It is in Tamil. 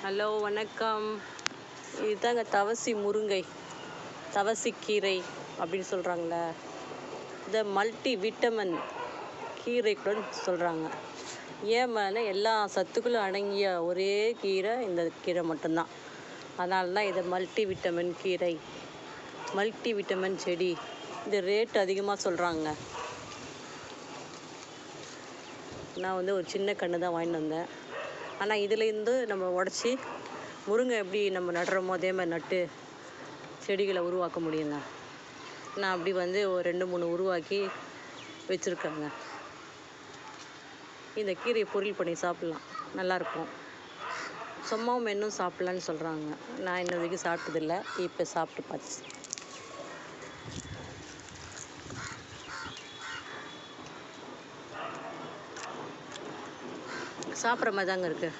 ஹலோ வணக்கம். இதுதாங்க தவசி முருங்கை, தவசிக்கீரை அப்படின்னு சொல்கிறாங்களே. இதை மல்டி விட்டமின் கீரை கூட சொல்கிறாங்க. ஏன் மேலே எல்லா சத்துக்களும் அடங்கிய ஒரே கீரை இந்த கீரை மட்டும்தான். அதனால தான் இதை மல்டி விட்டமின் கீரை, மல்டி விட்டமின் செடி. இது ரேட் அதிகமாக சொல்கிறாங்க. நான் ஒரு சின்ன கன்று தான் வாங்கிட்டு வந்தேன். ஆனால் இதுலேருந்து நம்ம உடச்சி முருங்கை எப்படி நம்ம நடுறோமோ அதே மாதிரி நட்டு செடிகளை உருவாக்க முடியுங்க. நான் அப்படி ஒரு 2-3 உருவாக்கி வச்சுருக்கேங்க. இந்த கீரையை பொரியல் பண்ணி சாப்பிட்லாம், நல்லாயிருக்கும். சும்மாவும் இன்னும் சாப்பிட்லான்னு சொல்கிறாங்க. நான் இன்ன வரைக்கும் சாப்பிட்டதில்லை, இப்போ சாப்பிட்டு பார்த்து சாப்பிட்ற மாதிரி தாங்க இருக்குது.